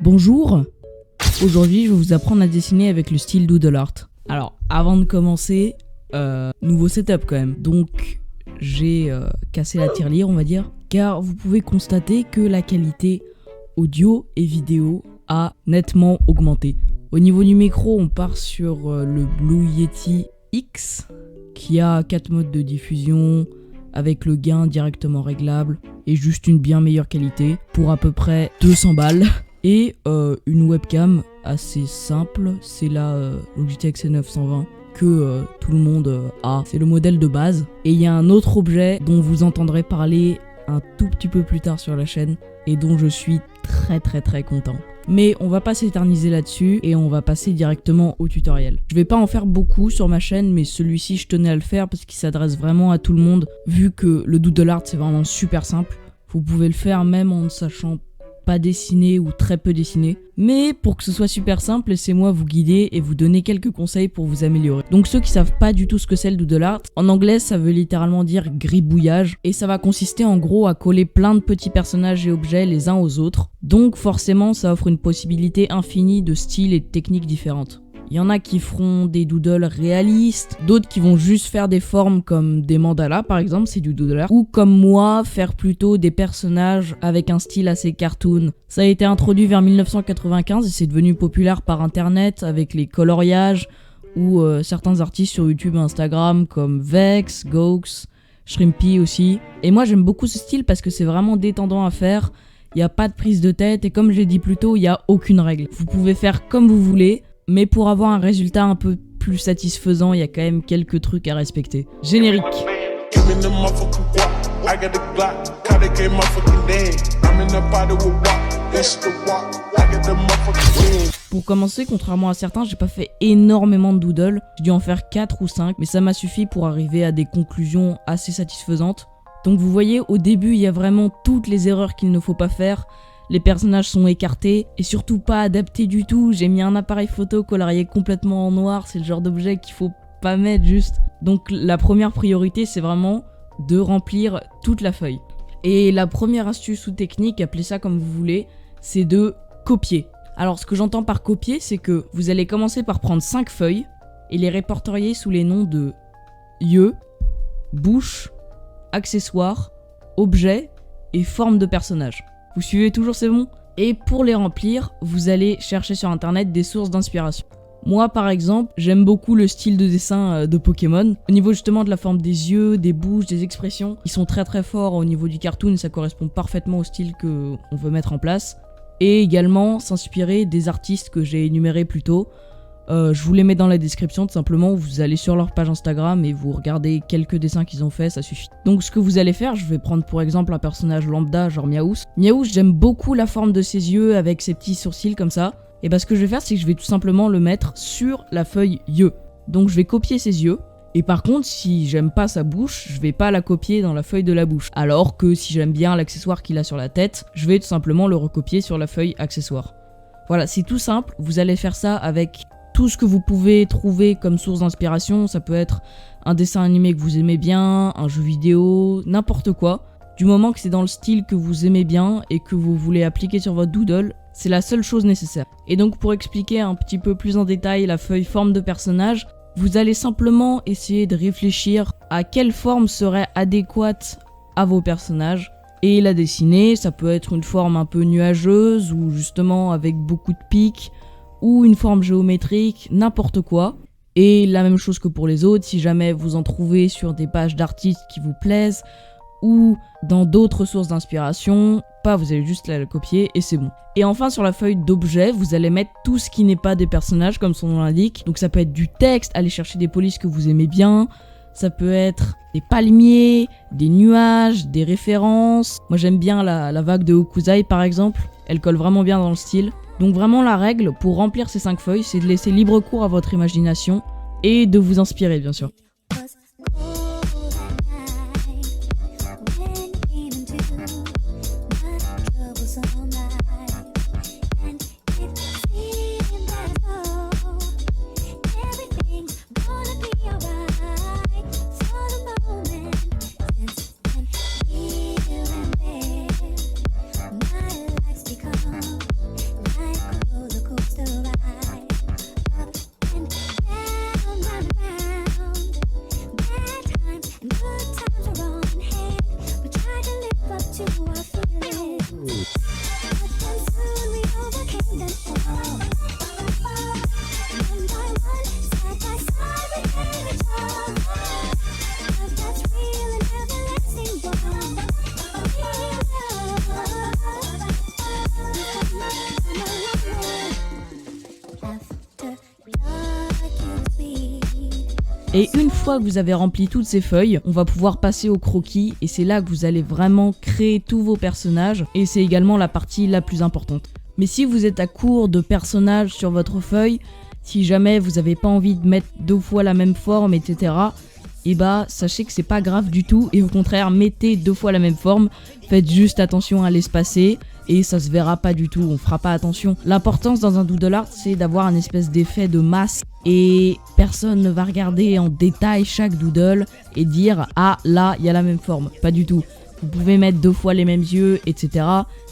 Bonjour, aujourd'hui je vais vous apprendre à dessiner avec le style Doodle Art. Alors avant de commencer, nouveau setup quand même, donc j'ai cassé la tirelire on va dire, car vous pouvez constater que la qualité audio et vidéo a nettement augmenté. Au niveau du micro, on part sur le Blue Yeti X qui a 4 modes de diffusion avec le gain directement réglable et juste une bien meilleure qualité pour à peu près 200 balles. Et une webcam assez simple, c'est la Logitech C920 que tout le monde a. C'est le modèle de base. Et il y a un autre objet dont vous entendrez parler un tout petit peu plus tard sur la chaîne et dont je suis très content. Mais on va pas s'éterniser là-dessus et on va passer directement au tutoriel. Je vais pas en faire beaucoup sur ma chaîne, mais celui-ci je tenais à le faire parce qu'il s'adresse vraiment à tout le monde. Vu que le doodle art c'est vraiment super simple, vous pouvez le faire même en ne sachant pas dessiner ou très peu dessiner. Mais pour que ce soit super simple, laissez-moi vous guider et vous donner quelques conseils pour vous améliorer. Donc ceux qui savent pas du tout ce que c'est le doodle art, en anglais ça veut littéralement dire gribouillage et ça va consister en gros à coller plein de petits personnages et objets les uns aux autres. Donc forcément ça offre une possibilité infinie de styles et de techniques différentes. Il y en a qui feront des doodles réalistes, d'autres qui vont juste faire des formes comme des mandalas par exemple, c'est du doodle art, ou comme moi, faire plutôt des personnages avec un style assez cartoon. Ça a été introduit vers 1995 et c'est devenu populaire par internet avec les coloriages ou certains artistes sur YouTube et Instagram comme Vex, Gox, Shrimpy aussi. Et moi j'aime beaucoup ce style parce que c'est vraiment détendant à faire, il n'y a pas de prise de tête et comme j'ai dit plus tôt, il n'y a aucune règle. Vous pouvez faire comme vous voulez. Mais pour avoir un résultat un peu plus satisfaisant, il y a quand même quelques trucs à respecter. Générique. Pour commencer, contrairement à certains, j'ai pas fait énormément de doodle. J'ai dû en faire 4 ou 5, mais ça m'a suffi pour arriver à des conclusions assez satisfaisantes. Donc vous voyez, au début, il y a vraiment toutes les erreurs qu'il ne faut pas faire. Les personnages sont écartés et surtout pas adaptés du tout. J'ai mis un appareil photo colorié complètement en noir, c'est le genre d'objet qu'il faut pas mettre juste. Donc la première priorité c'est vraiment de remplir toute la feuille. Et la première astuce ou technique, appelez ça comme vous voulez, c'est de copier. Alors ce que j'entends par copier, c'est que vous allez commencer par prendre 5 feuilles et les répertorier sous les noms de yeux, bouche, accessoires, objets et forme de personnage. Vous suivez toujours, c'est bon? Et pour les remplir, vous allez chercher sur internet des sources d'inspiration. Moi par exemple, j'aime beaucoup le style de dessin de Pokémon. Au niveau justement de la forme des yeux, des bouches, des expressions, ils sont très forts au niveau du cartoon et ça correspond parfaitement au style qu'on veut mettre en place. Et également s'inspirer des artistes que j'ai énumérés plus tôt. Je vous les mets dans la description, tout simplement, vous allez sur leur page Instagram et vous regardez quelques dessins qu'ils ont fait, ça suffit. Donc ce que vous allez faire, je vais prendre pour exemple un personnage lambda, genre Miaous. Miaous, j'aime beaucoup la forme de ses yeux avec ses petits sourcils comme ça. Et bah ce que je vais faire, c'est que je vais tout simplement le mettre sur la feuille yeux. Donc je vais copier ses yeux. Et par contre, si j'aime pas sa bouche, je vais pas la copier dans la feuille de la bouche. Alors que si j'aime bien l'accessoire qu'il a sur la tête, je vais tout simplement le recopier sur la feuille accessoire. Voilà, c'est tout simple, vous allez faire ça avec tout ce que vous pouvez trouver comme source d'inspiration. Ça peut être un dessin animé que vous aimez bien, un jeu vidéo, n'importe quoi. Du moment que c'est dans le style que vous aimez bien et que vous voulez appliquer sur votre doodle, c'est la seule chose nécessaire. Et donc pour expliquer un petit peu plus en détail la feuille forme de personnage, vous allez simplement essayer de réfléchir à quelle forme serait adéquate à vos personnages et la dessiner. Ça peut être une forme un peu nuageuse ou justement avec beaucoup de pics, ou une forme géométrique, n'importe quoi. Et la même chose que pour les autres, si jamais vous en trouvez sur des pages d'artistes qui vous plaisent, ou dans d'autres sources d'inspiration, vous allez juste la copier et c'est bon. Et enfin sur la feuille d'objet, vous allez mettre tout ce qui n'est pas des personnages comme son nom l'indique. Donc ça peut être du texte, aller chercher des polices que vous aimez bien, ça peut être des palmiers, des nuages, des références. Moi j'aime bien la vague de Hokusai par exemple, elle colle vraiment bien dans le style. Donc vraiment la règle pour remplir ces 5 feuilles, c'est de laisser libre cours à votre imagination et de vous inspirer bien sûr. Et une fois que vous avez rempli toutes ces feuilles, on va pouvoir passer au croquis et c'est là que vous allez vraiment créer tous vos personnages et c'est également la partie la plus importante. Mais si vous êtes à court de personnages sur votre feuille, si jamais vous n'avez pas envie de mettre 2 fois la même forme, etc., et bah sachez que c'est pas grave du tout et au contraire mettez 2 fois la même forme, faites juste attention à l'espacer et ça se verra pas du tout, on fera pas attention. L'importance dans un doodle art c'est d'avoir un espèce d'effet de masse et personne ne va regarder en détail chaque doodle et dire ah là il y a la même forme, pas du tout. Vous pouvez mettre 2 fois les mêmes yeux, etc.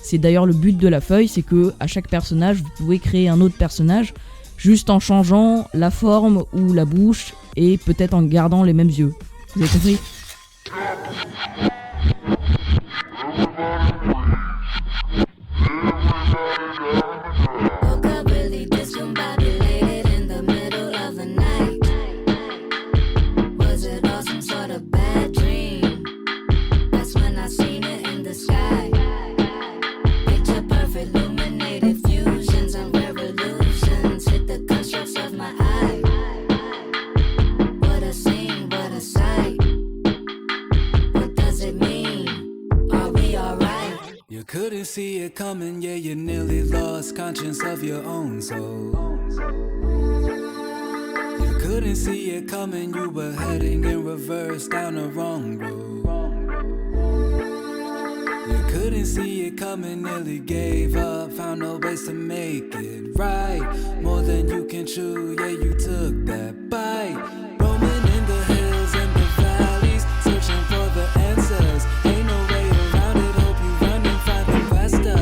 C'est d'ailleurs le but de la feuille, c'est que à chaque personnage vous pouvez créer un autre personnage juste en changeant la forme ou la bouche et peut-être en gardant les mêmes yeux. Vous avez compris ? Couldn't see it coming, yeah, you nearly lost conscience of your own soul. You couldn't see it coming, you were heading in reverse down the wrong road. You couldn't see it coming, nearly gave up, found no ways to make it right. More than you can chew, yeah, you took that bite. Roaming in the hills and the valleys, searching for the answers. Ain't no way around it, hope you run and find them faster.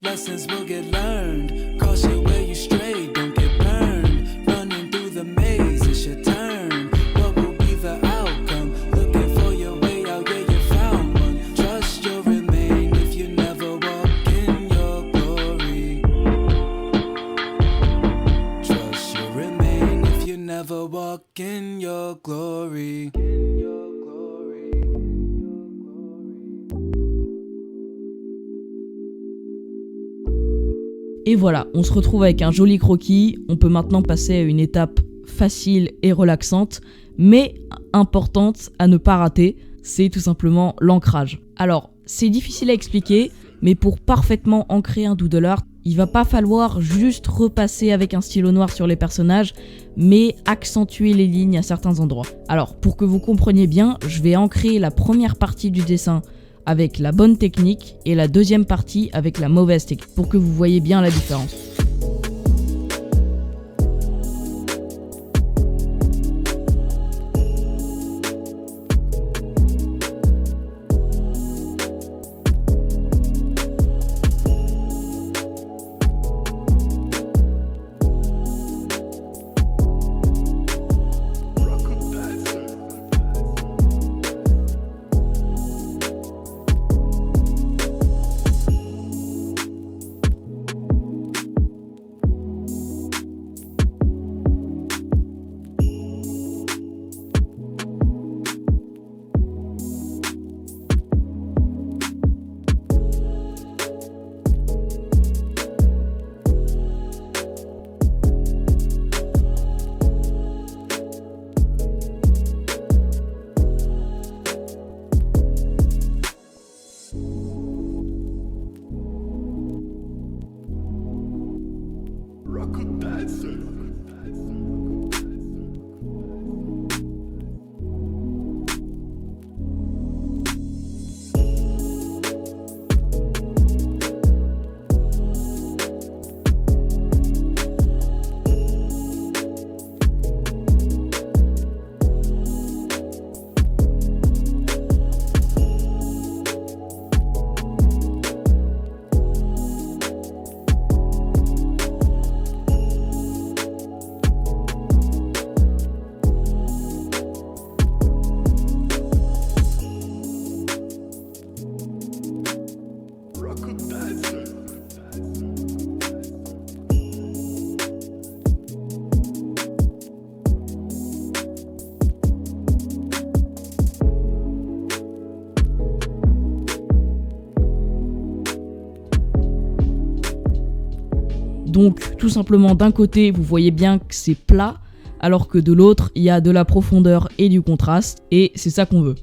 Lessons will get learned, caution where you stray, don't get burned. Running through the maze, it's your turn. What will be the outcome? Looking for your way out, yeah, you found one. Trust you'll remain if you never walk in your glory. Trust you'll remain if you never walk in your glory. Et voilà, on se retrouve avec un joli croquis, on peut maintenant passer à une étape facile et relaxante, mais importante à ne pas rater, c'est tout simplement l'ancrage. Alors, c'est difficile à expliquer, mais pour parfaitement ancrer un doodle art, il va pas falloir juste repasser avec un stylo noir sur les personnages, mais accentuer les lignes à certains endroits. Alors, pour que vous compreniez bien, je vais ancrer la première partie du dessin avec la bonne technique et la deuxième partie avec la mauvaise technique, pour que vous voyez bien la différence. Donc tout simplement d'un côté vous voyez bien que c'est plat, alors que de l'autre, il y a de la profondeur et du contraste, et c'est ça qu'on veut.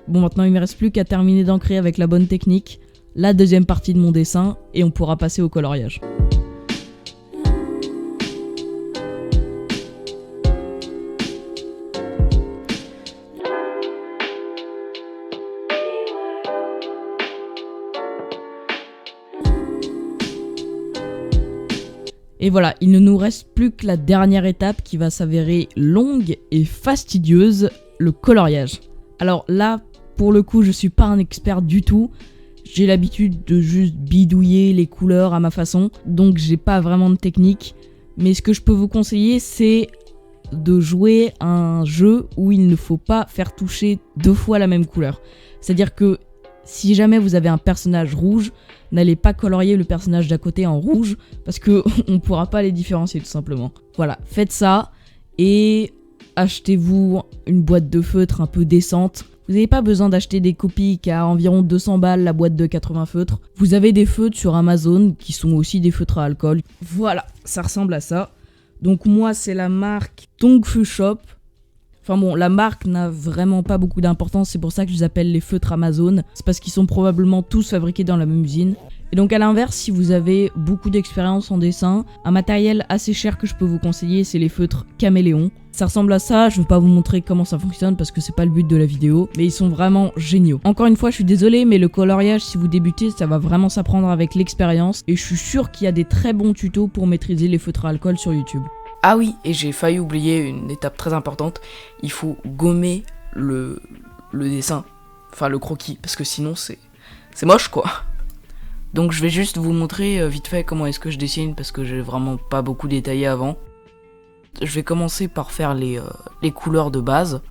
Bon, maintenant il me reste plus qu'à terminer d'ancrer avec la bonne technique, la deuxième partie de mon dessin, et on pourra passer au coloriage. Et voilà, il ne nous reste plus que la dernière étape qui va s'avérer longue et fastidieuse, le coloriage. Alors là, pour le coup, je suis pas un expert du tout. J'ai l'habitude de juste bidouiller les couleurs à ma façon, donc j'ai pas vraiment de technique. Mais ce que je peux vous conseiller, c'est de jouer à un jeu où il ne faut pas faire toucher 2 fois la même couleur. C'est-à-dire que si jamais vous avez un personnage rouge, n'allez pas colorier le personnage d'à côté en rouge parce que on pourra pas les différencier tout simplement. Voilà, faites ça et achetez-vous une boîte de feutre un peu décente. Vous n'avez pas besoin d'acheter des copies qui a environ 200 balles la boîte de 80 feutres. Vous avez des feutres sur Amazon qui sont aussi des feutres à alcool. Voilà, ça ressemble à ça. Donc moi c'est la marque Tongfu Shop. Enfin bon, la marque n'a vraiment pas beaucoup d'importance, c'est pour ça que je les appelle les feutres Amazon. C'est parce qu'ils sont probablement tous fabriqués dans la même usine. Et donc à l'inverse, si vous avez beaucoup d'expérience en dessin, un matériel assez cher que je peux vous conseiller, c'est les feutres Caméléon. Ça ressemble à ça, je vais pas vous montrer comment ça fonctionne parce que c'est pas le but de la vidéo, mais ils sont vraiment géniaux. Encore une fois, je suis désolé, mais le coloriage, si vous débutez, ça va vraiment s'apprendre avec l'expérience. Et je suis sûr qu'il y a des très bons tutos pour maîtriser les feutres à alcool sur YouTube. Ah oui, et j'ai failli oublier une étape très importante, il faut gommer le dessin, enfin le croquis, parce que sinon c'est moche quoi. Donc je vais juste vous montrer vite fait comment est-ce que je dessine, parce que j'ai vraiment pas beaucoup détaillé avant. Je vais commencer par faire les couleurs de base.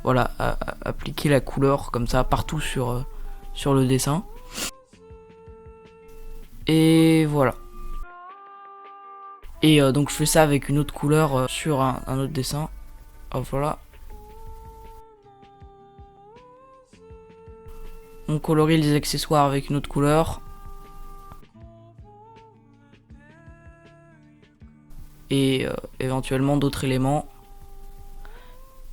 Voilà, appliquer la couleur comme ça partout sur le dessin. Et voilà. Et donc je fais ça avec une autre couleur sur un autre dessin. Hop, voilà. On colorie les accessoires avec une autre couleur. Et éventuellement d'autres éléments.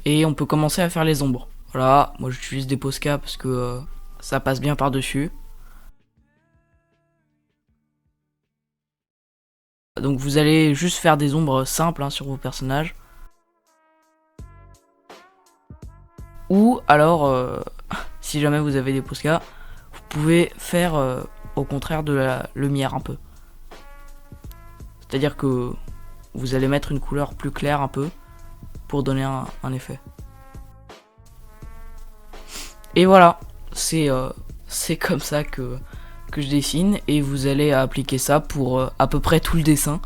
Et on peut commencer à faire les ombres. Voilà, moi j'utilise des Posca parce que ça passe bien par-dessus. Donc vous allez juste faire des ombres simples sur vos personnages. Ou alors, si jamais vous avez des Posca, vous pouvez faire au contraire de la lumière un peu. C'est-à-dire que vous allez mettre une couleur plus claire un peu pour donner un effet. Et voilà, c'est comme ça que je dessine, et vous allez appliquer ça pour à peu près tout le dessin,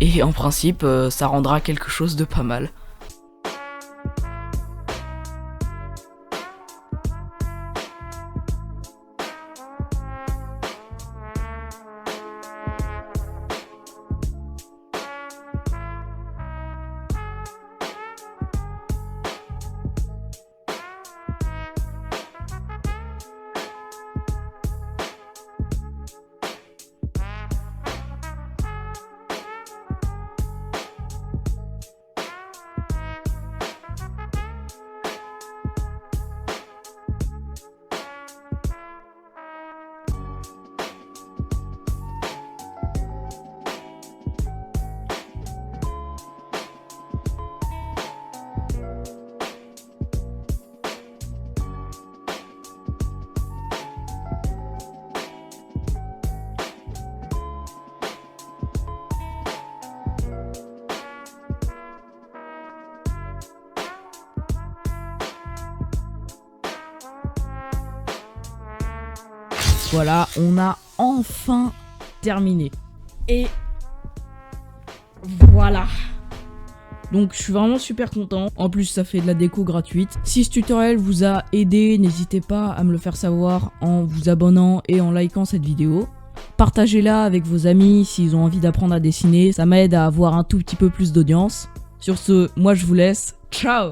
et en principe ça rendra quelque chose de pas mal. Voilà, on a enfin terminé. Et voilà. Donc je suis vraiment super content. En plus ça fait de la déco gratuite. Si ce tutoriel vous a aidé, n'hésitez pas à me le faire savoir en vous abonnant et en likant cette vidéo. Partagez-la avec vos amis s'ils ont envie d'apprendre à dessiner. Ça m'aide à avoir un tout petit peu plus d'audience. Sur ce, moi je vous laisse. Ciao!